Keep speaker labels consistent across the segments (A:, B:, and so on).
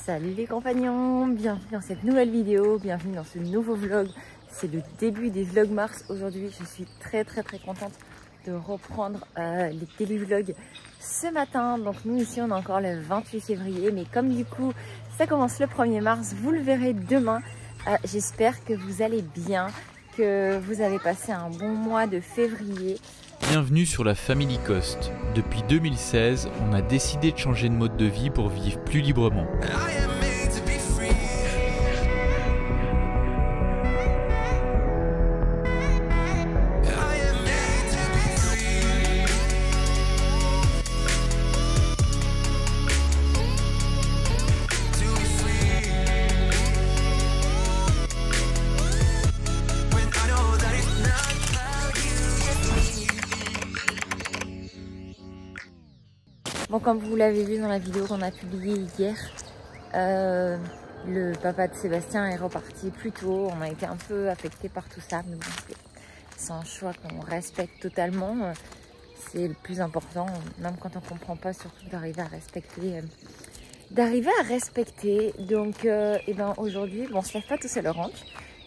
A: Salut les compagnons, bienvenue dans cette nouvelle vidéo, bienvenue dans ce nouveau vlog. C'est le début des vlogmars aujourd'hui. Je suis très contente de reprendre les télévlogs ce matin. Donc nous ici on est encore le 28 février, mais comme du coup ça commence le 1er mars, vous le verrez demain. J'espère que vous allez bien, que vous avez passé un bon mois de février.
B: Bienvenue sur la Family Coast. Depuis 2016, on a décidé de changer de mode de vie pour vivre plus librement.
A: Bon, comme vous l'avez vu dans la vidéo qu'on a publiée hier, le papa de Sébastien est reparti plus tôt. On a été un peu affecté par tout ça, mais bon, c'est un choix qu'on respecte totalement. C'est le plus important, même quand on comprend pas, surtout d'arriver à respecter. Donc, aujourd'hui, bon, on se lève pas tout seul au ranch,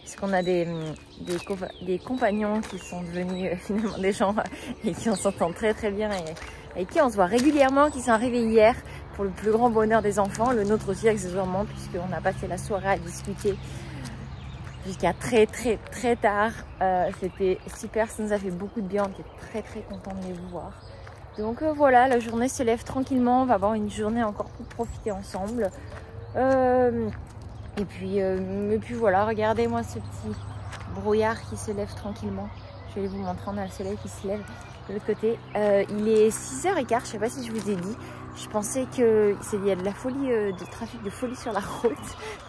A: puisqu'on a des compagnons qui sont devenus finalement des gens et qui on s'entend très bien et qui on se voit régulièrement, qui sont arrivés hier pour le plus grand bonheur des enfants, le nôtre aussi accessoirement, puisqu'on a passé la soirée à discuter jusqu'à très tard. C'était super, ça nous a fait beaucoup de bien, on était très contents de les voir. Donc voilà, la journée se lève tranquillement, on va avoir une journée encore pour profiter ensemble. Et puis voilà, regardez-moi ce petit brouillard qui se lève tranquillement. Je vais vous montrer, on a le soleil qui se lève de l'autre côté. Il est 6h15, je sais pas si je vous ai dit. Je pensais qu'il y a de la folie, de trafic de folie sur la route.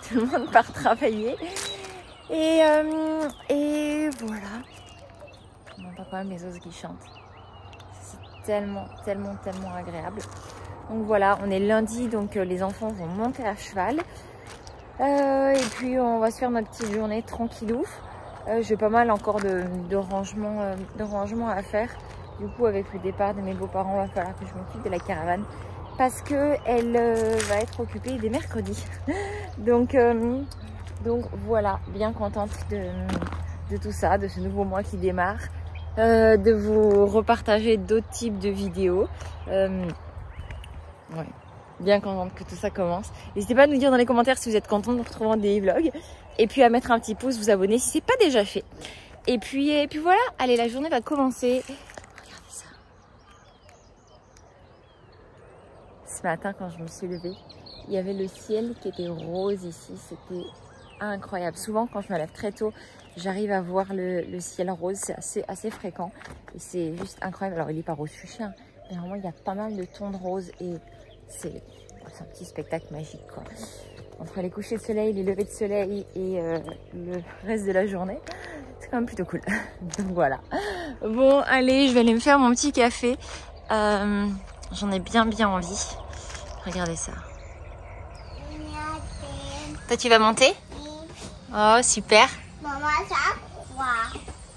A: Tout le monde part travailler. Et voilà. On entend quand même les oiseaux qui chantent. C'est tellement agréable. Donc voilà, on est lundi, donc les enfants vont monter à cheval. Et puis on va se faire notre petite journée tranquillou. J'ai pas mal encore de rangement à faire. Du coup, avec le départ de mes beaux-parents, il va falloir que je m'occupe de la caravane parce que elle va être occupée dès mercredi. Donc voilà, bien contente de tout ça, de ce nouveau mois qui démarre, de vous repartager d'autres types de vidéos. Ouais. Bien contente que tout ça commence. N'hésitez pas à nous dire dans les commentaires si vous êtes content de retrouver des vlogs. Et puis à mettre un petit pouce, vous abonner si c'est pas déjà fait. Et puis voilà, allez, la journée va commencer. Regardez ça. Ce matin, quand je me suis levée, il y avait le ciel qui était rose ici. C'était incroyable. Souvent, quand je me lève très tôt, j'arrive à voir le ciel rose. C'est assez fréquent. Et c'est juste incroyable. Alors, il est pas rose fuchsia, hein, mais vraiment, il y a pas mal de tons de rose. Et c'est un petit spectacle magique, quoi. Entre les couchers de soleil, les levées de soleil et le reste de la journée, c'est quand même plutôt cool. Donc voilà. Bon, allez, je vais aller me faire mon petit café. J'en ai bien envie. Regardez ça. Toi, tu vas monter? Oh, super.
C: Maman, ça quoi?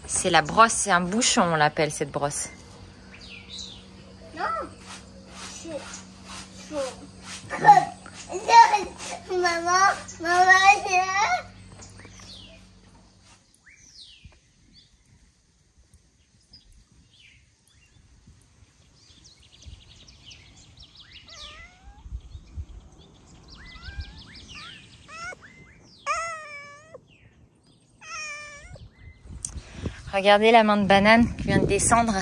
A: C'est la brosse, c'est un bouchon, on l'appelle cette brosse.
C: Non, c'est chaud. Maman,
A: Regardez la main de banane qui vient de descendre.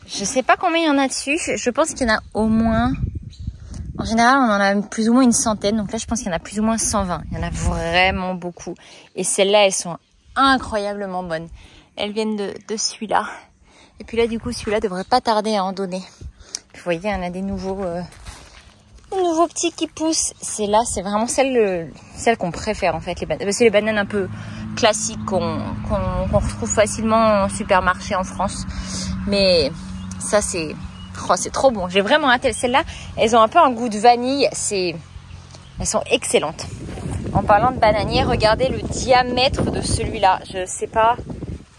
A: Je sais pas combien il y en a dessus. Je pense qu'il y en a au moins... En général, on en a plus ou moins une centaine. Donc là, je pense qu'il y en a plus ou moins 120. Il y en a vraiment beaucoup. Et celles-là, elles sont incroyablement bonnes. Elles viennent de celui-là. Et puis là, du coup, celui-là devrait pas tarder à en donner. Vous voyez, on a des nouveaux petits qui poussent. C'est vraiment celle qu'on préfère, en fait. C'est les bananes un peu classiques qu'on retrouve facilement en supermarché en France. Mais ça, c'est trop bon. J'ai vraiment hâte. Celles-là, elles ont un peu un goût de vanille. Elles sont excellentes. En parlant de bananier, regardez le diamètre de celui-là. Je sais pas.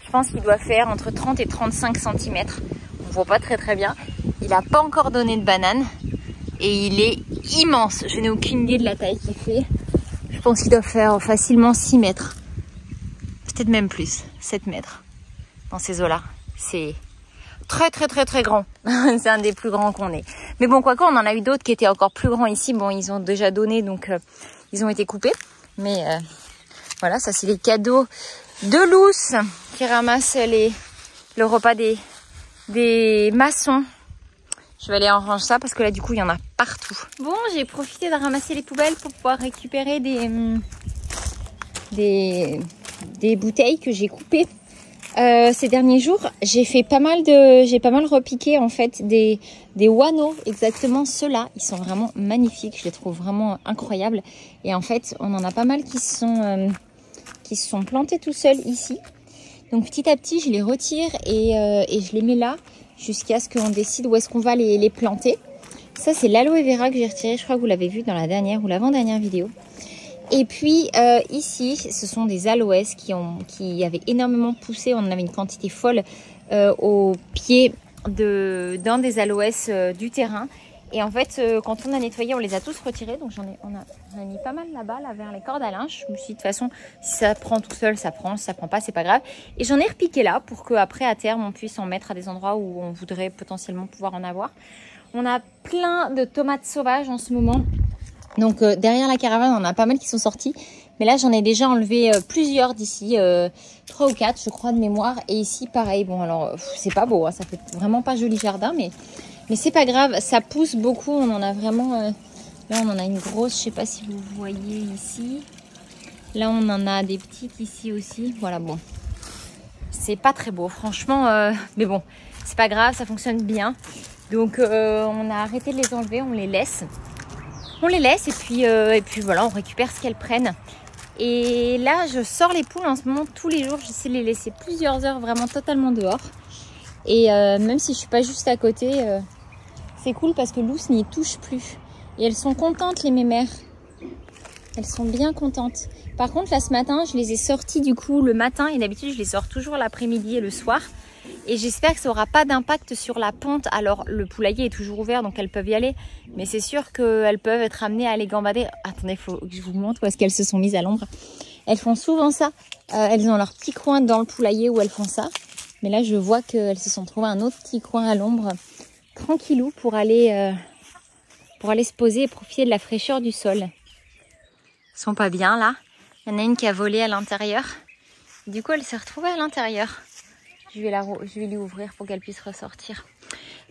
A: Je pense qu'il doit faire entre 30 et 35 cm. On voit pas très bien. Il n'a pas encore donné de banane. et il est immense. Je n'ai aucune idée de la taille qu'il fait. Je pense qu'il doit faire facilement 6 mètres. Peut-être même plus, 7 mètres dans ces eaux-là. C'est très grand. C'est un des plus grands qu'on ait. Mais bon, quoi qu'on en a eu d'autres qui étaient encore plus grands ici. Bon, ils ont déjà donné, donc ils ont été coupés. Mais voilà, ça c'est les cadeaux de Luce qui ramasse le repas des maçons. Je vais aller en ranger ça parce que là du coup il y en a partout. Bon, j'ai profité de ramasser les poubelles pour pouvoir récupérer des bouteilles que j'ai coupées ces derniers jours. J'ai pas mal repiqué en fait des Wano, exactement ceux-là. Ils sont vraiment magnifiques, je les trouve vraiment incroyables. Et en fait, on en a pas mal qui se sont plantés tout seuls ici. Donc petit à petit, je les retire et je les mets là jusqu'à ce qu'on décide où est-ce qu'on va les planter. Ça, c'est l'aloe vera que j'ai retiré. Je crois que vous l'avez vu dans la dernière ou l'avant-dernière vidéo. Et puis ici, ce sont des aloès qui avaient énormément poussé. On en avait une quantité folle au pied d'un des aloès du terrain. Et en fait, quand on a nettoyé, on les a tous retirés. Donc on a mis pas mal là-bas, là, vers les cordes à linge. Je me suis dit, de toute façon, si ça prend tout seul, ça prend. Si ça prend pas, c'est pas grave. Et j'en ai repiqué là pour qu'après, à terme, on puisse en mettre à des endroits où on voudrait potentiellement pouvoir en avoir. On a plein de tomates sauvages en ce moment. Donc derrière la caravane, on a pas mal qui sont sortis. Mais là, j'en ai déjà enlevé plusieurs d'ici. 3 ou 4, je crois, de mémoire. Et ici, pareil. Bon, alors, c'est pas beau. Hein, ça fait vraiment pas joli jardin, mais c'est pas grave, ça pousse beaucoup. On en a vraiment... là, on en a une grosse, je sais pas si vous voyez ici. Là, on en a des petites ici aussi. Voilà, bon. C'est pas très beau, franchement. Mais bon, c'est pas grave, ça fonctionne bien. Donc, on a arrêté de les enlever, on les laisse. On les laisse et puis voilà, on récupère ce qu'elles prennent. Et là, je sors les poules en ce moment tous les jours. J'essaie de les laisser plusieurs heures vraiment totalement dehors. Et même si je suis pas juste à côté... c'est cool parce que Luce n'y touche plus. Et elles sont contentes, les mémères. Elles sont bien contentes. Par contre, là, ce matin, je les ai sorties du coup le matin. Et d'habitude, je les sors toujours l'après-midi et le soir. Et j'espère que ça n'aura pas d'impact sur la ponte. Alors, le poulailler est toujours ouvert, donc elles peuvent y aller. Mais c'est sûr qu'elles peuvent être amenées à aller gambader. Attendez, il faut que je vous montre où est-ce qu'elles se sont mises à l'ombre. Elles font souvent ça. Elles ont leur petit coin dans le poulailler où elles font ça. Mais là, je vois qu'elles se sont trouvées un autre petit coin à l'ombre. Tranquillou pour aller se poser et profiter de la fraîcheur du sol. Elles sont pas bien là. Il y en a une qui a volé à l'intérieur. Du coup, elle s'est retrouvée à l'intérieur. Je vais lui ouvrir pour qu'elle puisse ressortir.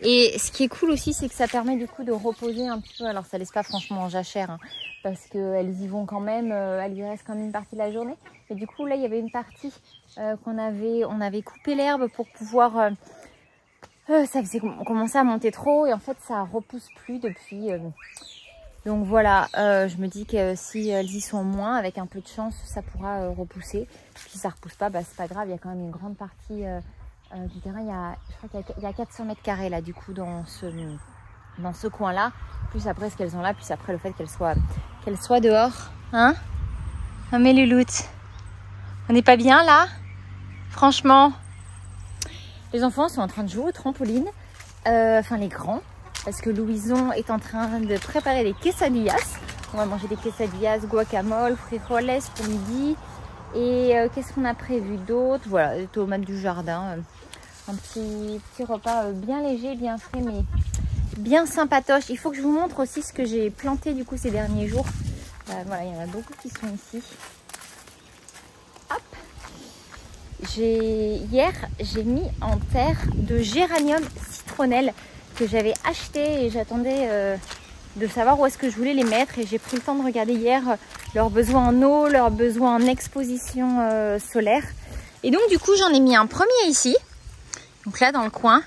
A: Et ce qui est cool aussi, c'est que ça permet du coup de reposer un petit peu. Alors ça laisse pas franchement en jachère, hein, parce qu'elles y vont quand même. Elles y restent quand même une partie de la journée. Et du coup, là, il y avait une partie on avait coupé l'herbe pour pouvoir... ça faisait commencer à monter trop et en fait ça repousse plus depuis. Donc voilà, je me dis que si elles y sont moins, avec un peu de chance, ça pourra repousser. Si ça repousse pas, bah, c'est pas grave, il y a quand même une grande partie du terrain. Je crois qu'il y a 400 mètres carrés là du coup dans ce coin-là. Plus après ce qu'elles ont là, plus après le fait qu'elles soient dehors. Hein? Oh, mais Louloute, on n'est pas bien là? Franchement. Les enfants sont en train de jouer au trampoline, enfin les grands, parce que Louison est en train de préparer des quesadillas. On va manger des quesadillas, guacamole, frijoles pour midi. Et qu'est-ce qu'on a prévu d'autre? Voilà, des tomates du jardin. Un petit repas bien léger, bien frais, mais bien sympatoche. Il faut que je vous montre aussi ce que j'ai planté du coup ces derniers jours. Voilà, il y en a beaucoup qui sont ici. Hop! Hier, j'ai mis en terre de géranium citronnelle que j'avais acheté et j'attendais de savoir où est-ce que je voulais les mettre. Et j'ai pris le temps de regarder hier leurs besoins en eau, leurs besoins en exposition solaire. Et donc du coup, j'en ai mis un premier ici, donc là dans le coin,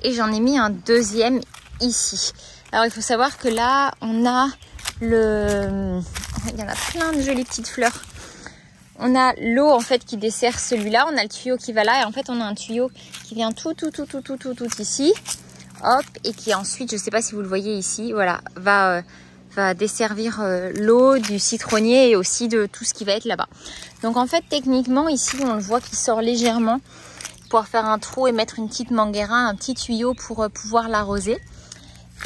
A: et j'en ai mis un deuxième ici. Alors il faut savoir que là, on a il y en a plein de jolies petites fleurs. On a l'eau en fait qui dessert celui-là, on a le tuyau qui va là et en fait on a un tuyau qui vient tout ici, hop, et qui ensuite, je sais pas si vous le voyez ici, voilà, va desservir l'eau du citronnier et aussi de tout ce qui va être là-bas. Donc en fait techniquement ici on le voit qui sort légèrement pour pouvoir faire un trou et mettre une petite manguera, un petit tuyau pour pouvoir l'arroser.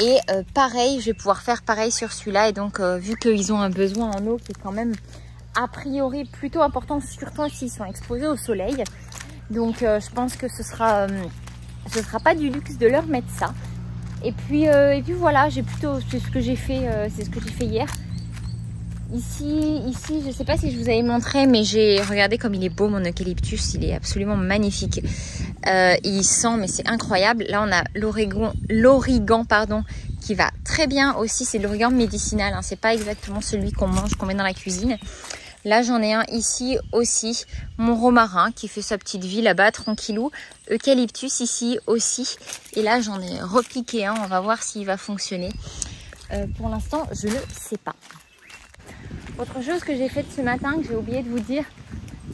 A: Et pareil, je vais pouvoir faire pareil sur celui-là. Et donc, vu qu'ils ont un besoin en eau qui est quand même a priori plutôt important, surtout s'ils sont exposés au soleil. Donc, je pense que ce sera pas du luxe de leur mettre ça. Et puis voilà, c'est ce que j'ai fait hier. Ici, je ne sais pas si je vous avais montré, mais regardez comme il est beau mon eucalyptus, il est absolument magnifique. Il sent, mais c'est incroyable. Là, on a l'origan, pardon, qui va très bien aussi. C'est de l'origan médicinal, hein. C'est pas exactement celui qu'on mange, qu'on met dans la cuisine. Là, j'en ai un ici aussi, mon romarin qui fait sa petite vie là-bas, tranquillou. Eucalyptus ici aussi. Et là, j'en ai repiqué un. On va voir s'il va fonctionner. Pour l'instant, je ne sais pas. Autre chose que j'ai faite ce matin, que j'ai oublié de vous dire,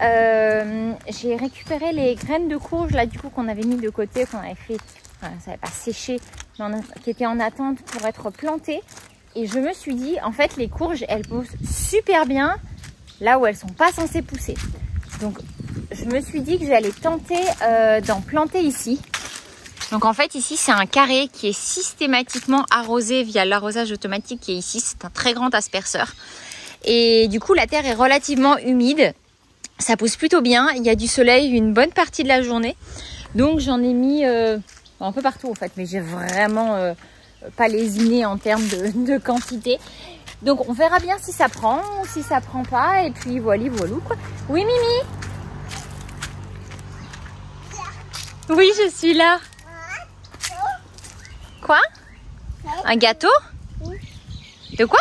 A: j'ai récupéré les graines de courge là du coup qu'on avait mis de côté, qu'on avait fait, enfin, ça n'avait pas séché, qui étaient en attente pour être plantées. Et je me suis dit, en fait, les courges, elles poussent super bien là où elles sont pas censées pousser. Donc, je me suis dit que j'allais tenter d'en planter ici. Donc en fait ici c'est un carré qui est systématiquement arrosé via l'arrosage automatique qui est ici. C'est un très grand asperceur. Et du coup la terre est relativement humide. Ça pousse plutôt bien. Il y a du soleil une bonne partie de la journée. Donc j'en ai mis un peu partout en fait. Mais j'ai vraiment pas lésiné en termes de quantité. Donc on verra bien si ça prend ou si ça prend pas. Et puis voilà. Oui Mimi? Oui je suis là. Quoi? Un gâteau? Oui. De quoi?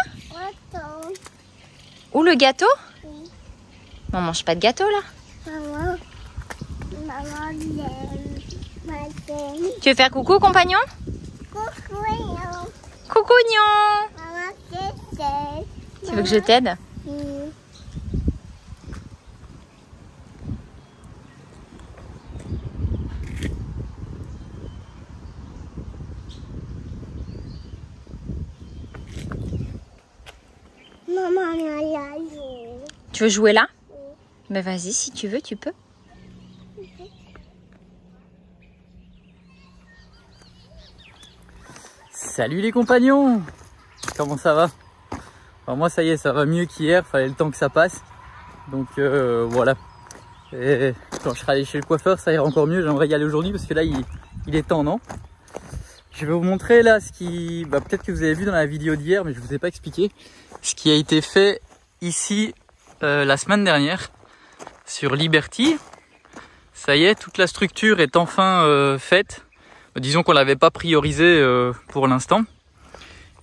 A: Gâteau. Où le gâteau? Oui. On mange pas de gâteau là? Maman. Tu veux faire coucou au compagnon? Coucou. Coucou Nion. Maman, tu veux que je t'aide? Oui. Maman, tu veux jouer là? Oui. Mais vas-y, si tu veux, tu peux.
D: Salut les compagnons! Comment ça va? Alors moi ça y est, ça va mieux qu'hier, fallait le temps que ça passe. Donc voilà. Et quand je serai allé chez le coiffeur, ça ira encore mieux. J'aimerais y aller aujourd'hui parce que là il est temps, non? Je vais vous montrer là ce qui... peut-être que vous avez vu dans la vidéo d'hier, mais je vous ai pas expliqué. Ce qui a été fait ici la semaine dernière sur Liberty. Ça y est, toute la structure est enfin faite. Disons qu'on l'avait pas priorisé pour l'instant.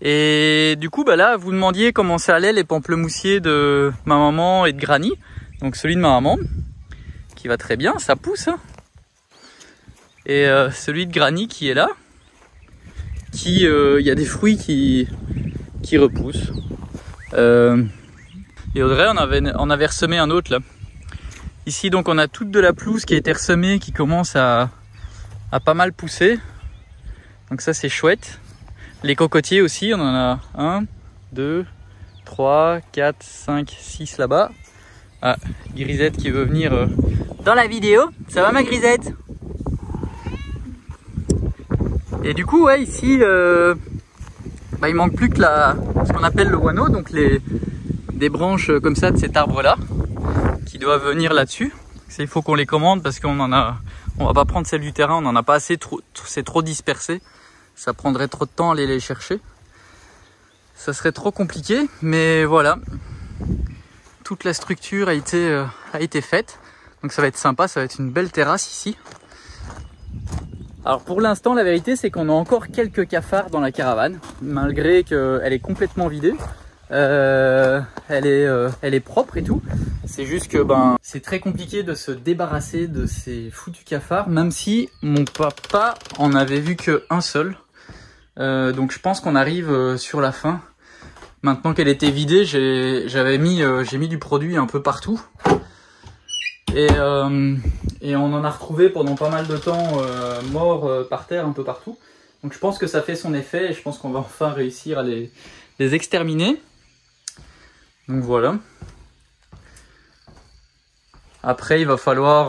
D: Et du coup, là, vous demandiez comment ça allait les pamplemoussiers de ma maman et de Granny. Donc celui de ma maman, qui va très bien, ça pousse. Hein. Et celui de Granny qui est là, qui y a des fruits qui repoussent. Et Audrey on avait ressemé un autre là. Ici donc on a toute de la pelouse qui a été ressemée, qui commence à pas mal pousser. Donc ça c'est chouette. Les cocotiers aussi, on en a 1, 2, 3, 4, 5, 6 là-bas. Ah, Grisette qui veut venir dans la vidéo. Ça va ma Grisette? Et du coup ouais ici il manque plus que ce qu'on appelle le guano, donc des branches comme ça de cet arbre là qui doivent venir là-dessus. Il faut qu'on les commande parce qu'on va pas prendre celles du terrain, on n'en a pas assez, c'est trop dispersé. Ça prendrait trop de temps à aller les chercher. Ça serait trop compliqué, mais voilà. Toute la structure a été faite. Donc ça va être sympa, ça va être une belle terrasse ici. Alors pour l'instant, la vérité, c'est qu'on a encore quelques cafards dans la caravane, malgré qu'elle est complètement vidée. Elle est propre et tout. C'est juste que c'est très compliqué de se débarrasser de ces foutus cafards, même si mon papa en avait vu qu'un seul. Donc je pense qu'on arrive sur la fin. Maintenant qu'elle était vidée, j'ai mis du produit un peu partout. Et on en a retrouvé pendant pas mal de temps morts par terre un peu partout. Donc je pense que ça fait son effet et je pense qu'on va enfin réussir à les exterminer. Donc voilà. Après il va falloir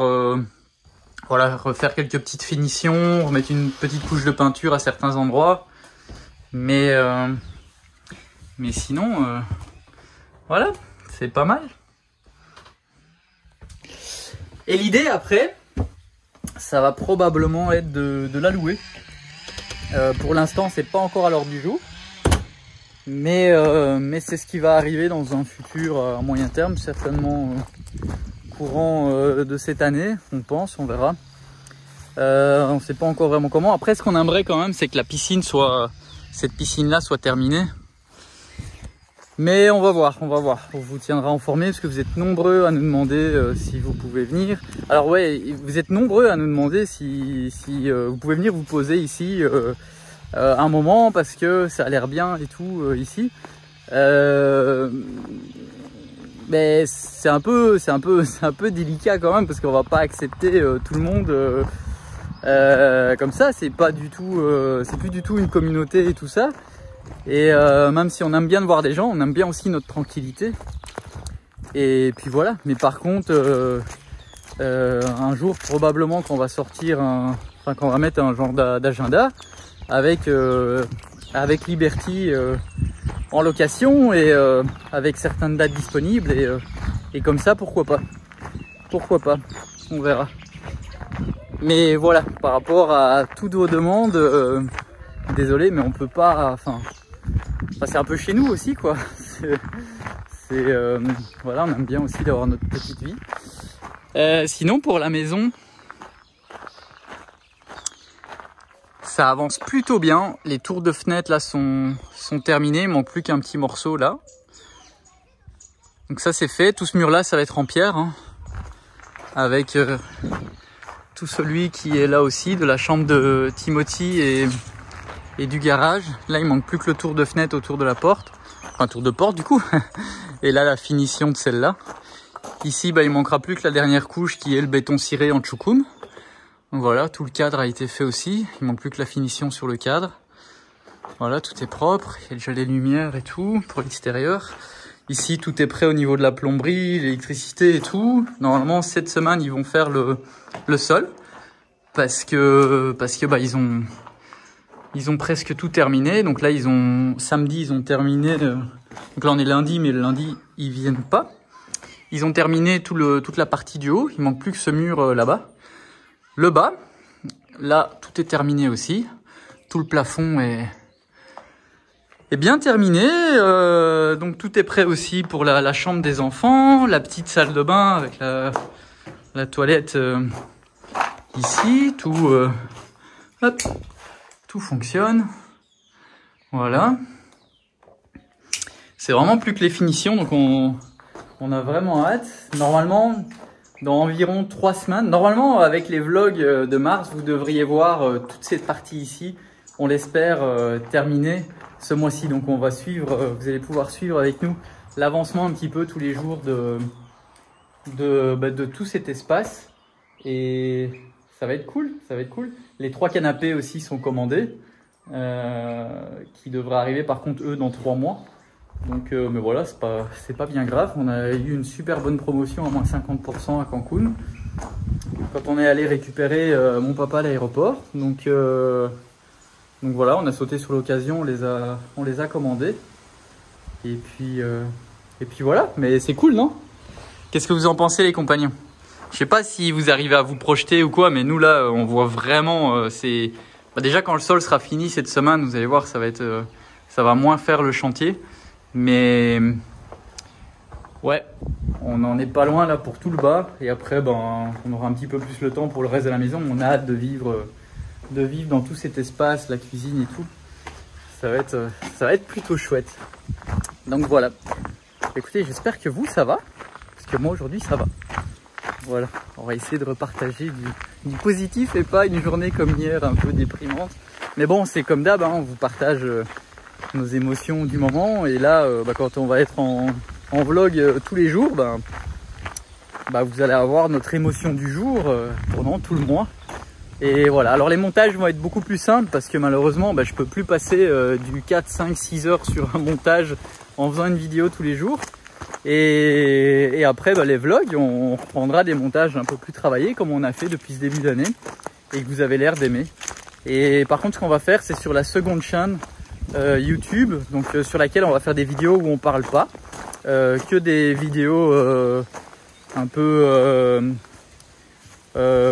D: refaire quelques petites finitions, remettre une petite couche de peinture à certains endroits. Mais sinon, voilà, c'est pas mal. Et l'idée après, ça va probablement être de la louer. Pour l'instant, c'est pas encore à l'ordre du jour. Mais c'est ce qui va arriver dans un futur à moyen terme, certainement courant de cette année, on pense, on verra. On sait pas encore vraiment comment. Après, ce qu'on aimerait quand même, c'est que la piscine cette piscine-là soit terminée. Mais on va voir. On vous tiendra informé parce que vous êtes nombreux à nous demander si vous pouvez venir. Alors ouais, vous êtes nombreux à nous demander si vous pouvez venir vous poser ici un moment parce que ça a l'air bien et tout ici. Mais c'est un peu délicat quand même parce qu'on va pas accepter tout le monde comme ça. C'est plus du tout une communauté et tout ça. Et même si on aime bien de voir des gens, on aime bien aussi notre tranquillité. Et puis voilà. Mais par contre, un jour probablement qu'on va sortir qu'on va mettre un genre d'agenda avec Liberty en location et avec certaines dates disponibles et comme ça, pourquoi pas, on verra. Mais voilà, par rapport à toutes vos demandes, désolé, mais on peut pas, enfin c'est un peu chez nous aussi quoi. Voilà, on aime bien aussi d'avoir notre petite vie. Sinon pour la maison, ça avance plutôt bien. Les tours de fenêtre là sont terminés. Il manque plus qu'un petit morceau là. Donc ça c'est fait. Tout ce mur là, ça va être en pierre. Hein, avec tout celui qui est là aussi, de la chambre de Timothy et du garage. Là il manque plus que le tour de fenêtre autour de la porte. Enfin tour de porte du coup. Et là la finition de celle-là. Ici il manquera plus que la dernière couche qui est le béton ciré en tchoukoum. Donc voilà, tout le cadre a été fait aussi. Il manque plus que la finition sur le cadre. Voilà, tout est propre. Il y a déjà les lumières et tout pour l'extérieur. Ici, tout est prêt au niveau de la plomberie, l'électricité et tout. Normalement, cette semaine, ils vont faire le sol. Parce que ils ont presque tout terminé. Donc là, samedi, ils ont terminé. Donc là, on est lundi, mais le lundi, ils viennent pas. Ils ont terminé toute la partie du haut. Il manque plus que ce mur là-bas. Le bas, là, tout est terminé aussi. Tout le plafond est bien terminé. Donc tout est prêt aussi pour la chambre des enfants, la petite salle de bain avec la toilette ici. Tout fonctionne. Voilà. C'est vraiment plus que les finitions, donc on a vraiment hâte. Normalement, dans environ 3 semaines, normalement avec les vlogs de mars, vous devriez voir toute cette partie ici, on l'espère terminée ce mois-ci. Donc on va suivre, vous allez pouvoir suivre avec nous l'avancement un petit peu tous les jours de tout cet espace. Et ça va être cool, ça va être cool. Les 3 canapés aussi sont commandés, qui devraient arriver par contre eux dans 3 mois. Donc, mais voilà, c'est pas bien grave. On a eu une super bonne promotion à moins 50% à Cancun quand on est allé récupérer mon papa à l'aéroport. Donc voilà, on a sauté sur l'occasion, on les a commandés. Et puis voilà, mais c'est cool, non? Qu'est-ce que vous en pensez, les compagnons? Je sais pas si vous arrivez à vous projeter ou quoi, mais nous là, on voit vraiment. Déjà quand le sol sera fini cette semaine, vous allez voir, ça va moins faire le chantier. Mais ouais, on n'en est pas loin là pour tout le bas. Et après, on aura un petit peu plus le temps pour le reste de la maison. On a hâte de vivre dans tout cet espace, la cuisine et tout. Ça va être plutôt chouette. Donc voilà. Écoutez, j'espère que vous, ça va. Parce que moi, aujourd'hui, ça va. Voilà, on va essayer de repartager du positif et pas une journée comme hier un peu déprimante. Mais bon, c'est comme d'hab, hein, on vous partage nos émotions du moment. Et là, quand on va être en vlog tous les jours, vous allez avoir notre émotion du jour pendant tout le mois. Et voilà, alors les montages vont être beaucoup plus simples parce que malheureusement, je peux plus passer du 4, 5, 6 heures sur un montage en faisant une vidéo tous les jours. Et après, les vlogs, on reprendra des montages un peu plus travaillés comme on a fait depuis ce début d'année et que vous avez l'air d'aimer. Et par contre, ce qu'on va faire, c'est sur la seconde chaîne, YouTube, donc sur laquelle on va faire des vidéos où on parle pas, que des vidéos un peu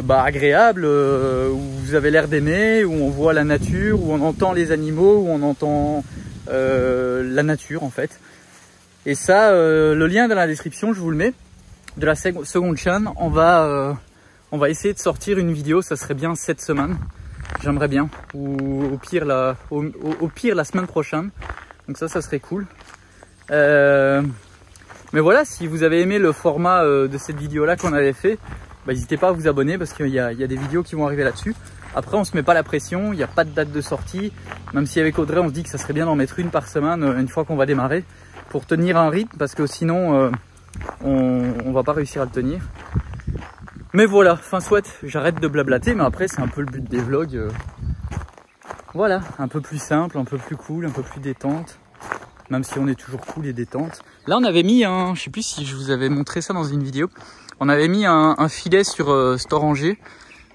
D: agréables, où vous avez l'air d'aimer, où on voit la nature, où on entend les animaux, où on entend la nature en fait. Et ça, le lien dans la description, je vous le mets, de la seconde chaîne. On va essayer de sortir une vidéo, ça serait bien cette semaine. J'aimerais bien, ou au pire la semaine prochaine. Donc ça serait cool. Mais voilà, si vous avez aimé le format de cette vidéo là qu'on avait fait, n'hésitez pas à vous abonner parce qu'il y a des vidéos qui vont arriver là-dessus. Après on se met pas la pression, il n'y a pas de date de sortie. Même si avec Audrey on se dit que ça serait bien d'en mettre une par semaine une fois qu'on va démarrer, pour tenir un rythme, parce que sinon on va pas réussir à le tenir. Mais voilà, fin soit, j'arrête de blablater, mais après c'est un peu le but des vlogs. Voilà, un peu plus simple, un peu plus cool, un peu plus détente. Même si on est toujours cool et détente. Là on avait mis je sais plus si je vous avais montré ça dans une vidéo. On avait mis un filet sur Storanger.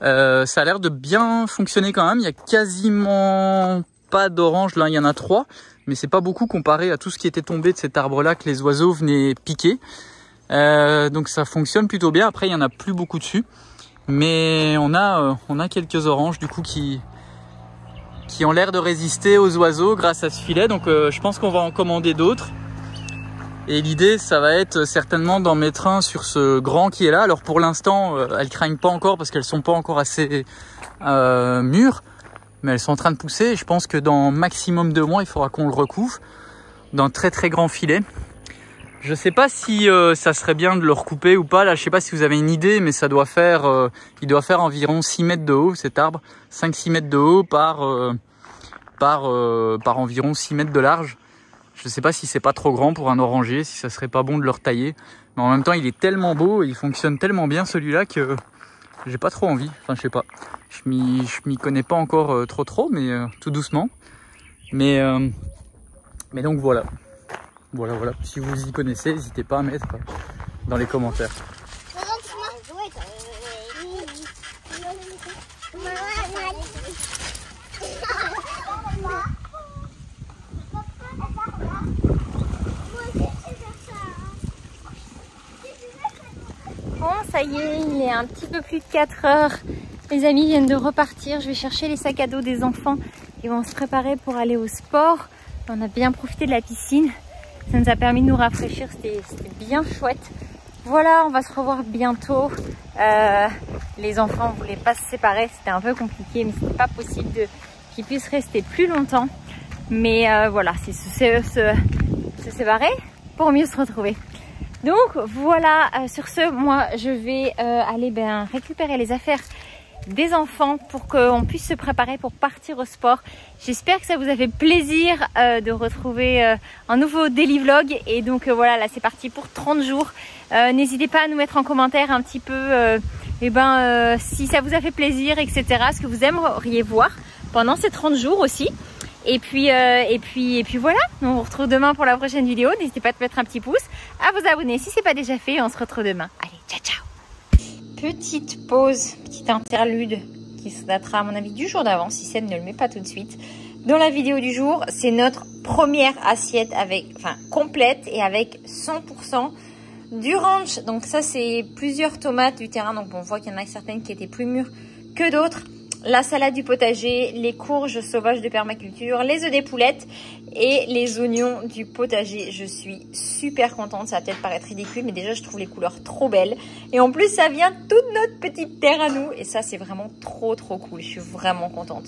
D: Ça a l'air de bien fonctionner quand même. Il y a quasiment pas d'orange, là il y en a 3. Mais c'est pas beaucoup comparé à tout ce qui était tombé de cet arbre là que les oiseaux venaient piquer. Donc ça fonctionne plutôt bien. Après il y en a plus beaucoup dessus, mais on a quelques oranges du coup qui ont l'air de résister aux oiseaux grâce à ce filet. Donc je pense qu'on va en commander d'autres. Et l'idée ça va être certainement d'en mettre un sur ce grand qui est là. Alors pour l'instant elles craignent pas encore parce qu'elles sont pas encore assez mûres, mais elles sont en train de pousser. Et je pense que dans maximum 2 mois il faudra qu'on le recouvre d'un très très grand filet. Je sais pas si ça serait bien de le recouper ou pas. Là, je sais pas si vous avez une idée, mais ça doit faire, il doit faire environ 6 mètres de haut, cet arbre. 5-6 mètres de haut par environ 6 mètres de large. Je sais pas si c'est pas trop grand pour un oranger, si ça serait pas bon de le retailler. Mais en même temps, il est tellement beau, il fonctionne tellement bien celui-là que j'ai pas trop envie. Enfin, je sais pas. Je m'y connais pas encore trop, mais tout doucement. Mais donc voilà. Voilà. Si vous y connaissez, n'hésitez pas à mettre dans les commentaires.
A: Bon, ça y est, il est un petit peu plus de 4 heures. Les amis viennent de repartir. Je vais chercher les sacs à dos des enfants qui vont se préparer pour aller au sport. On a bien profité de la piscine. Ça nous a permis de nous rafraîchir, c'était bien chouette. Voilà, on va se revoir bientôt. Les enfants ne voulaient pas se séparer, c'était un peu compliqué, mais c'était pas possible qu'ils puissent rester plus longtemps. Mais voilà, c'est se séparer pour mieux se retrouver. Donc voilà, sur ce, moi je vais aller récupérer les affaires des enfants pour qu'on puisse se préparer pour partir au sport. J'espère que ça vous a fait plaisir de retrouver un nouveau daily vlog. Et donc voilà, là c'est parti pour 30 jours. N'hésitez pas à nous mettre en commentaire un petit peu si ça vous a fait plaisir, etc. Ce que vous aimeriez voir pendant ces 30 jours aussi. Et puis voilà, on vous retrouve demain pour la prochaine vidéo. N'hésitez pas à mettre un petit pouce, à vous abonner si ce n'est pas déjà fait. On se retrouve demain. Allez, ciao ciao. Petite pause, petite interlude qui se datera à mon avis du jour d'avant si Seb ne le met pas tout de suite. Dans la vidéo du jour, c'est notre première assiette complète et avec 100% du ranch. Donc ça c'est plusieurs tomates du terrain, donc on voit qu'il y en a certaines qui étaient plus mûres que d'autres. La salade du potager, les courges sauvages de permaculture, les œufs des poulettes et les oignons du potager. Je suis super contente, ça va peut-être paraître ridicule, mais déjà je trouve les couleurs trop belles. Et en plus ça vient de toute notre petite terre à nous et ça c'est vraiment trop cool, je suis vraiment contente.